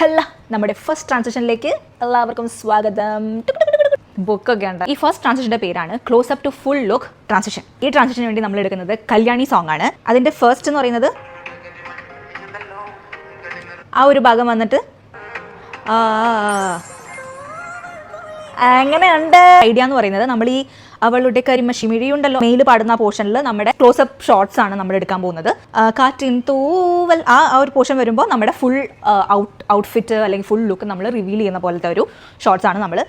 Hello, നമ്മുടെ first ട്രാൻസിഷനിലേക്ക് എല്ലാവർക്കും സ്വാഗതം. ബുക്കൊക്കെ ഉണ്ട്. ഈ ഫസ്റ്റ് ട്രാൻസിഷൻ്റെ പേരാണ് close up to full look transition. ഈ ട്രാൻസിഷന് വേണ്ടി നമ്മൾ എടുക്കുന്നത് കല്യാണി സോങ് ആണ്. അതിൻ്റെ ഫസ്റ്റ് എന്ന് പറയുന്നത് ആ ഒരു ഭാഗം വന്നിട്ട് അങ്ങനെയുണ്ട്. ഐഡിയ എന്ന് പറയുന്നത് നമ്മൾ ഈ അവളുടെ കരിമഷിമിഴിയുണ്ടല്ലോ മെയിൽ പാടുന്ന പോർഷനിൽ നമ്മുടെ ക്ലോസപ്പ് ഷോട്ട്സ് ആണ് നമ്മൾ എടുക്കാൻ പോകുന്നത്. കാറ്റിൻ തൂവൽ ആ ഒരു പോർഷൻ വരുമ്പോൾ നമ്മുടെ ഫുൾ ഔട്ട്ഫിറ്റ് അല്ലെങ്കിൽ ഫുൾ ലുക്ക് നമ്മൾ റിവീൽ ചെയ്യുന്ന പോലത്തെ ഒരു ഷോട്ട്സ് ആണ് നമ്മൾ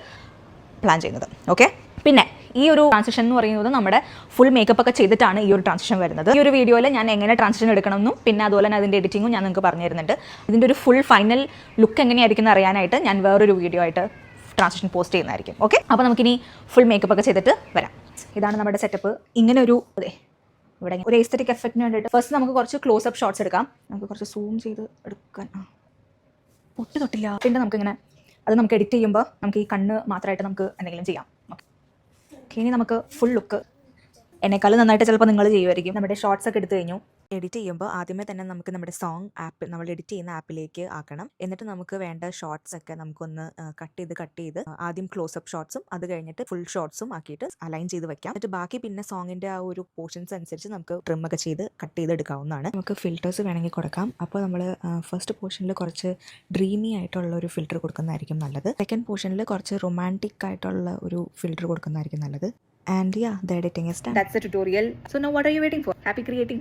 പ്ലാൻ ചെയ്യുന്നത്. ഓക്കെ, പിന്നെ ഈ ഒരു ട്രാൻസിഷൻ എന്ന് പറയുന്നത് നമ്മുടെ ഫുൾ മേക്കപ്പ് ഒക്കെ ചെയ്തിട്ടാണ് ഈ ഒരു ട്രാൻസിഷൻ വരുന്നത്. ഈ ഒരു വീഡിയോയിൽ ഞാൻ എങ്ങനെ ട്രാൻസിഷൻ എടുക്കണമെന്നും പിന്നെ അതുപോലെ തന്നെ അതിൻ്റെ എഡിറ്റിങ്ങും ഞാൻ നിങ്ങൾക്ക് പറഞ്ഞു തരുന്നുണ്ട്. ഇതിൻ്റെ ഒരു ഫുൾ ഫൈനൽ ലുക്ക് എങ്ങനെയായിരിക്കും എന്ന് അറിയാനായിട്ട് ഞാൻ വേറൊരു വീഡിയോ ആയിട്ട് ട്രാൻസിഷൻ പോസ്റ്റ് ചെയ്യുന്നതായിരിക്കും. ഓക്കെ, അപ്പോൾ നമുക്കിനി ഫുൾ മേക്കപ്പ് ഒക്കെ ചെയ്തിട്ട് വരാം. ഇതാണ് നമ്മുടെ സെറ്റപ്പ്. ഇങ്ങനെ ഒരു ഇവിടെ ഒരു എസ്തെറ്റിക് എഫക്റ്റിന് വേണ്ടിയിട്ട് ഫസ്റ്റ് നമുക്ക് കുറച്ച് ക്ലോസ് അപ്പ് ഷോട്ട്സ് എടുക്കാം. നമുക്ക് കുറച്ച് സൂം ചെയ്ത് എടുക്കാൻ ഒട്ടും തൊട്ടില്ല. പിന്നെ നമുക്കിങ്ങനെ അത് നമുക്ക് എഡിറ്റ് ചെയ്യുമ്പോൾ നമുക്ക് ഈ കണ്ണ് മാത്രമായിട്ട് നമുക്ക് എന്തെങ്കിലും ചെയ്യാം. ഓക്കെ, ഇനി നമുക്ക് ഫുൾ ലുക്ക് എന്നെക്കാളും നന്നായിട്ട് ചിലപ്പോൾ നിങ്ങൾ ചെയ്യുമായിരിക്കും. നമ്മുടെ ഷോർട്സ് ഒക്കെ എടുത്തു കഴിഞ്ഞു. എഡിറ്റ് ചെയ്യുമ്പോൾ ആദ്യമേ തന്നെ നമുക്ക് നമ്മുടെ സോങ് ആപ്പ് നമ്മൾ എഡിറ്റ് ചെയ്യുന്ന ആപ്പിലേക്ക് ആക്കണം. എന്നിട്ട് നമുക്ക് വേണ്ട ഷോർട്സ് ഒക്കെ നമുക്കൊന്ന് കട്ട് ചെയ്ത് ആദ്യം ക്ലോസപ്പ് ഷോർട്സും അത് കഴിഞ്ഞിട്ട് ഫുൾ ഷോർട്സും ആക്കിയിട്ട് അലൈൻ ചെയ്ത് വെക്കാം. എന്നിട്ട് ബാക്കി പിന്നെ സോങ്ങിൻ്റെ ആ ഒരു പോർഷൻസ് അനുസരിച്ച് നമുക്ക് ട്രിം ഒക്കെ ചെയ്ത് കട്ട് ചെയ്തെടുക്കാവുന്നതാണ്. നമുക്ക് ഫിൽറ്റേഴ്സ് വേണമെങ്കിൽ കൊടുക്കാം. അപ്പോൾ നമ്മൾ ഫസ്റ്റ് പോർഷനിൽ കുറച്ച് ഡ്രീമി ആയിട്ടുള്ള ഒരു ഫിൽറ്റർ കൊടുക്കുന്നതായിരിക്കും നല്ലത്. സെക്കൻഡ് പോർഷനിൽ കുറച്ച് റൊമാൻറ്റിക് ആയിട്ടുള്ള ഒരു ഫിൽറ്റർ കൊടുക്കുന്നതായിരിക്കും നല്ലത്. And yeah, the editing is done. That's the tutorial. So now what are you waiting for? Happy creating.